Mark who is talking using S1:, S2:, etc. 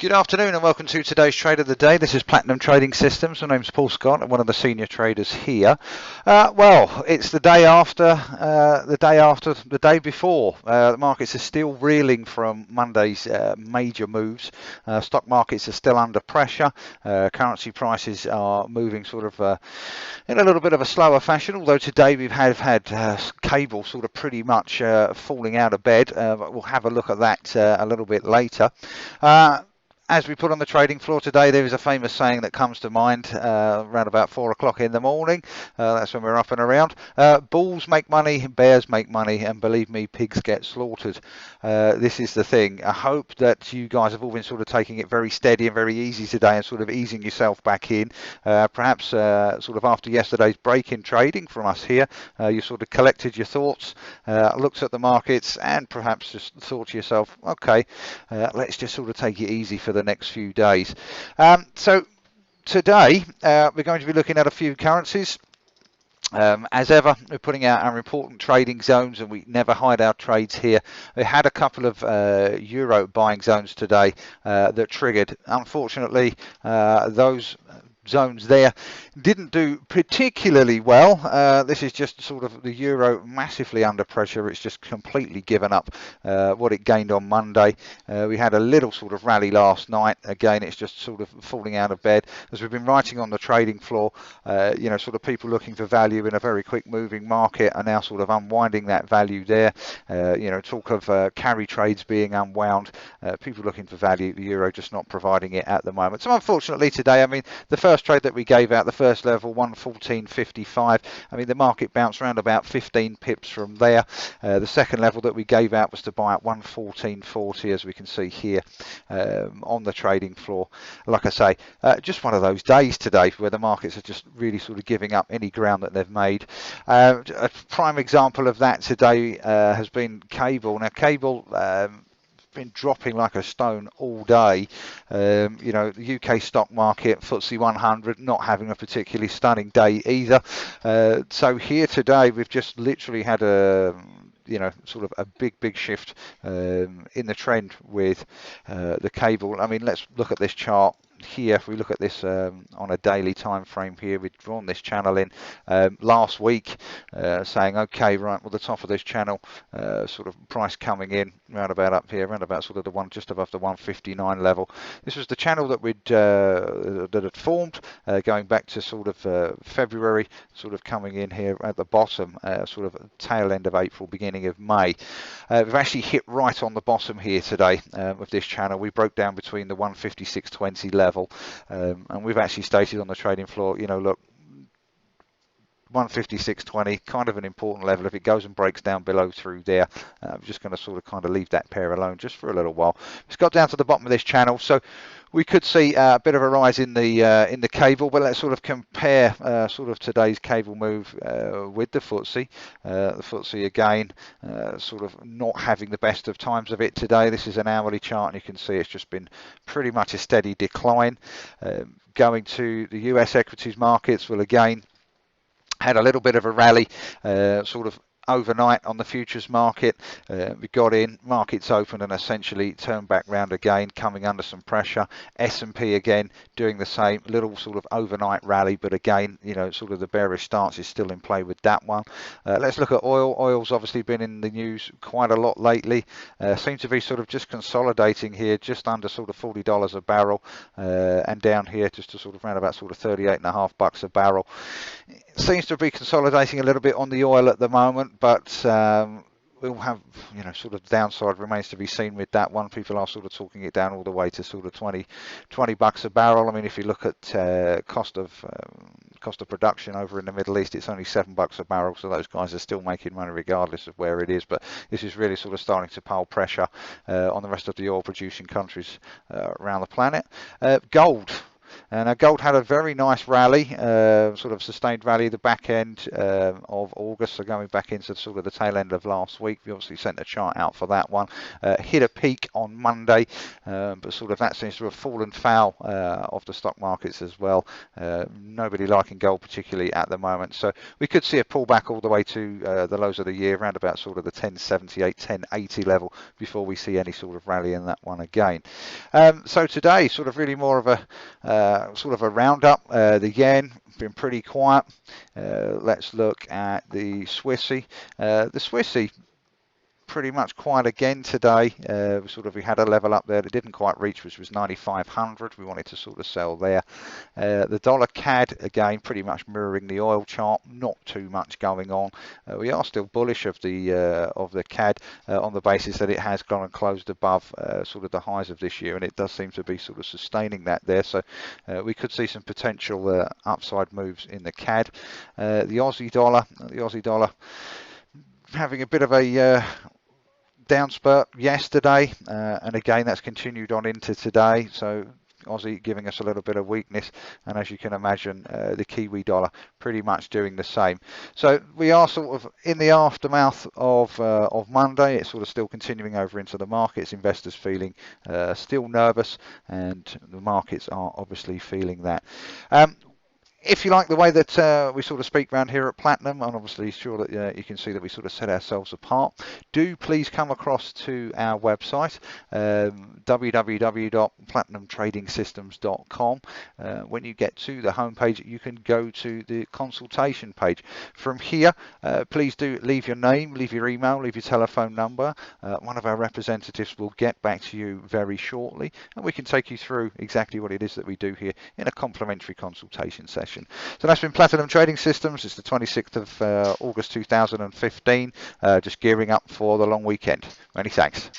S1: Good afternoon and welcome to today's trade of the day. This is Platinum Trading Systems. My name's Paul Scott. I'm one of the senior traders here. Well, it's the day after, the day before. The markets are still reeling from Monday's major moves. Stock markets are still under pressure. Currency prices are moving sort of in a little bit of a slower fashion, although today we've had cable sort of pretty much falling out of bed. But we'll have a look at that a little bit later. As we put on the trading floor today, there is a famous saying that comes to mind around about 4 o'clock in the morning. That's when we're up and around. Bulls make money, bears make money, and believe me, pigs get slaughtered. This is the thing. I hope that you guys have all been sort of taking it very steady and very easy today and sort of easing yourself back in. Perhaps sort of after yesterday's break in trading from us here, you sort of collected your thoughts, looked at the markets, and perhaps just thought to yourself, okay, let's just sort of take it easy for the next few days. So today we're going to be looking at a few currencies. As ever, we're putting out our important trading zones, and we never hide our trades here. We had a couple of euro buying zones today that triggered. Unfortunately, those zones there didn't do particularly well. This is just sort of the euro massively under pressure. It's just completely given up what it gained on Monday. We had a little sort of rally last night. Again, it's just sort of falling out of bed. As we've been writing on the trading floor, you know, sort of people looking for value in a very quick moving market are now sort of unwinding that value there. You know, talk of carry trades being unwound, people looking for value, the euro just not providing it at the moment. So unfortunately today, I mean, the first trade that we gave out, the first level, 114.55. I mean, the market bounced around about 15 pips from there. The second level that we gave out was to buy at 114.40, as we can see here on the trading floor. Like I say, just one of those days today where the markets are just really sort of giving up any ground that they've made. A prime example of that today has been cable. Now, cable been dropping like a stone all day. You know, the UK stock market, FTSE 100, not having a particularly stunning day either. So here today, we've just literally had a, you know, sort of a big shift in the trend with the cable. I mean, let's look at this chart here. If we look at this on a daily time frame here, we've drawn this channel in last week, saying, okay, right, well, the top of this channel, sort of price coming in round about up here, round about sort of the one just above the 159 level. This was the channel that we'd that had formed going back to sort of February, sort of coming in here at the bottom, sort of tail end of April, beginning of May. We've actually hit right on the bottom here today of this channel. We broke down between the 156.20 level. And we've actually stated on the trading floor, you know, look, 156.20, kind of an important level. If it goes and breaks down below through there, I'm just going to sort of kind of leave that pair alone just for a little while. It's got down to the bottom of this channel, so we could see a bit of a rise in the cable, but let's sort of compare sort of today's cable move with the FTSE. The FTSE again, sort of not having the best of times of it today. This is an hourly chart, and you can see it's just been pretty much a steady decline. Going to the US equities markets, well, again, had a little bit of a rally, sort of overnight on the futures market. We got in, markets opened and essentially turned back round again, coming under some pressure. S&P again doing the same, little sort of overnight rally, but again, you know, sort of the bearish stance is still in play with that one. Let's look at oil. Oil's obviously been in the news quite a lot lately. Seems to be sort of just consolidating here, just under sort of $40 a barrel, and down here just to sort of around about sort of 38.5 bucks a barrel. It seems to be consolidating a little bit on the oil at the moment, but we'll have, you know, sort of downside remains to be seen with that one. People are sort of talking it down all the way to sort of 20 bucks a barrel. I mean, if you look at cost of production over in the Middle East, it's only $7 a barrel, so those guys are still making money regardless of where it is. But this is really sort of starting to pile pressure on the rest of the oil producing countries around the planet. Gold. Now gold had a very nice rally, sort of sustained rally the back end of August, so going back into sort of the tail end of last week. We obviously sent a chart out for that one. Hit a peak on Monday, but sort of that seems to have fallen foul of the stock markets as well. Nobody liking gold particularly at the moment, so we could see a pullback all the way to the lows of the year, around about sort of the 1078, 1080 level, before we see any sort of rally in that one again. So today, sort of really more of a sort of a roundup. The yen been pretty quiet. Let's look at the Swissy. The Swissy pretty much quiet again today. We had a level up there that didn't quite reach, which was 9,500. We wanted to sort of sell there. The dollar CAD again pretty much mirroring the oil chart, not too much going on. We are still bullish of the CAD on the basis that it has gone and closed above sort of the highs of this year, and it does seem to be sort of sustaining that there, so we could see some potential upside moves in the CAD. The Aussie dollar having a bit of a down spurt yesterday, and again that's continued on into today, so Aussie giving us a little bit of weakness, and as you can imagine, the Kiwi dollar pretty much doing the same. So we are sort of in the aftermath of Monday. It's sort of still continuing over into the markets, investors feeling still nervous, and the markets are obviously feeling that. If you like the way that we sort of speak around here at Platinum, and obviously sure that you can see that we sort of set ourselves apart, do please come across to our website, www.platinumtradingsystems.com. When you get to the homepage, you can go to the consultation page. From here, please do leave your name, leave your email, leave your telephone number. One of our representatives will get back to you very shortly, and we can take you through exactly what it is that we do here in a complimentary consultation session. So that's been Platinum Trading Systems. It's the 26th of August 2015, just gearing up for the long weekend. Many thanks.